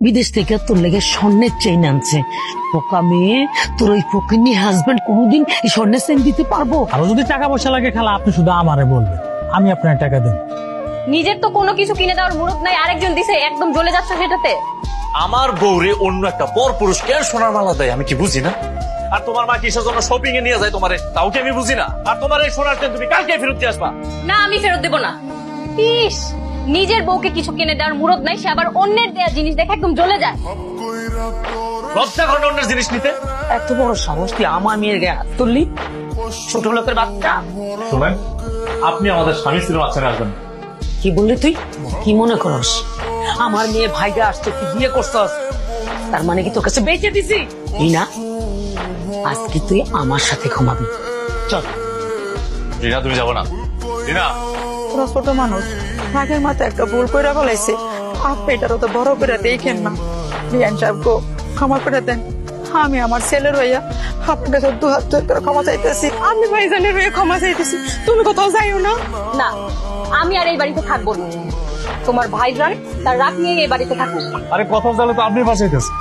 বিদেশ থেকে তোর লেগে স্বর্ণের চেইন আনছে। পোকা মেয়ে, তোর ওই ফকিন্নি হাজবেন্ড কোনোদিন এই স্বর্ণের চেইন দিতে পারবো? আরো যদি টাকা পয়সা লাগে খালা আপনি শুধু আমারে বলবেন, আমি আপনার টাকা দেব। নিজের তো কোনো কিছু কিনে দেওয়ার মুরত নাই, আরেকজন দিছে একদম জ্বলে যাচ্ছে সেটাতে। আমার বউরে অন্য একটা পর পুরুষ কেন সোনার মালা দেয় আমি কি বুঝি না? আর তোমার মা কিসের জন্য শপিং এ নিয়ে যায় তোমারে, তাও কি আমি বুঝি না? আর তোমার এই সোনার চেন তুমি কালকে ফেরত দিয়ে আসবা। না, আমি ফেরত দেব না। ইস, নিজের বউকে কিছু কিনে দেওয়ার মুরত নাই, সে আবার অন্যের দেয়া জিনিস দেখে একদম জ্বলে যায়। লজ্জা করে অন্যের জিনিস নিতে। এত বড় সাহস তুই আমার মেয়ের গায়ে হাত তুললি? ছোট লোকের বাচ্চা। শোনেন, আপনি আমাদের স্বামী স্ত্রীর মাঝখানে আসবেন। কি বললি তুই? কি মনে করস আমার মেয়ে ভাইগা আসছে, তুই বিয়ে করছস, তার মানে কি তোর কাছে বেঁচে দিছি? এই না, আজকে তুই আমার সাথে ঘুমাবি। চল। রিনা তুমি যাবো না? রিনা, ওরা ছোট মানুষ, রাগের মাথায় একটা ভুল করে ফেলাইছে। আপনি এটার তো বড় করে দেখেন না। বিয়ান সাহেব গো, ক্ষমা করে দেন। আমি আমার ছেলের হইয়া আপনার কাছে দু হাত ধরে ক্ষমা চাইতেছি। আমি ভাইজানের হয়ে ক্ষমা চাইতেছি। তুমি কোথাও যাইও না। না, আমি আর এই বাড়িতে থাকবো না। তোমার ভাইজান তার রাগ নিয়ে এই বাড়িতে থাকবো। আরে কথা বলে তো আপনি ফাঁসাইতেছেন।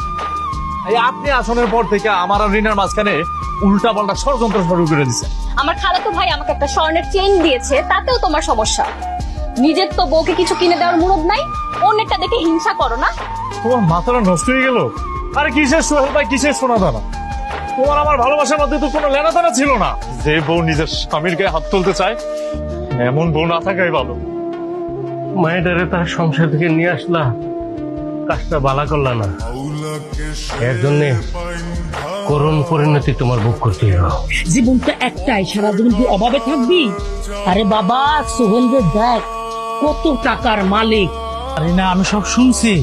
এই আপনি আসনের পর থেকে আমার আর রিনার মাঝখানে উল্টা পাল্টা ষড়যন্ত্র শুরু করে দিচ্ছে। আমার খালাতো ভাই আমাকে একটা স্বর্ণের চেইন দিয়েছে, তাতেও তোমার সমস্যা। নিজের তো বউকে কিছু কিনে দেওয়ার মুরদ নাই, অন্যেরটা দেখে হিংসা করো না? তোমার মাথাটা নষ্ট হয়ে গেল। আরে কিসের সোহেল ভাই, কিসের সোনা দানা? তোমার আমার ভালোবাসার মধ্যে তো কোনো লেনা দেনা ছিল না। যে বউ নিজের স্বামীর গায়ে হাত তুলতে চায়, এমন বউ না থাকাই ভালো। মায়েরারে তার সংসার থেকে নিয়ে আসলা, কাজটা বালা করলা না। এর জন্য করুণ পরিণতি তোমার ভোগ করতে হবে। জীবনটা একটাই, সারা জীবন তুই অভাবে থাকবি? আরে বাবা, সোহেলদের দেখ কত টাকার মালিক। আরে না, আমি সব শুনছি।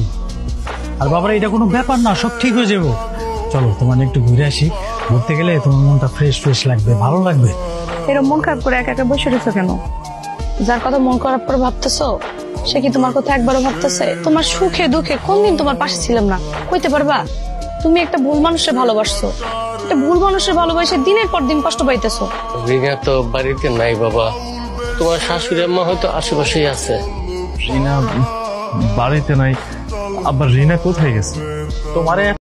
আর বাবার এটা কোনো ব্যাপার না, সব ঠিক হয়ে যাবো। চলো তোমার একটু ঘুরে আসি। ঘুরতে গেলে তোমার মনটা ফ্রেশ ফ্রেশ লাগবে, ভালো লাগবে। এরকম মন খারাপ করে একা একা বসে রয়েছো কেন? যার কথা মন খারাপ করে ভাবতেছো, সে কি তোমার কথা একবারও ভাবতেছে? তোমার সুখে দুঃখে কোনদিন তোমার পাশে ছিলাম না কইতে পারবা? তুমি একটা ভুল মানুষের ভালোবাসছো, একটা ভুল মানুষের ভালোবাসে দিনের পর দিন কষ্ট পাইতেছো। রিনা তো বাড়িতে নাই বাবা, তোমার শাশুড়ি আম্মা হয়তো আশেপাশেই আছে। রিনা বাড়িতে নাই, আবার রিনা কোথায় গেছে? তোমারে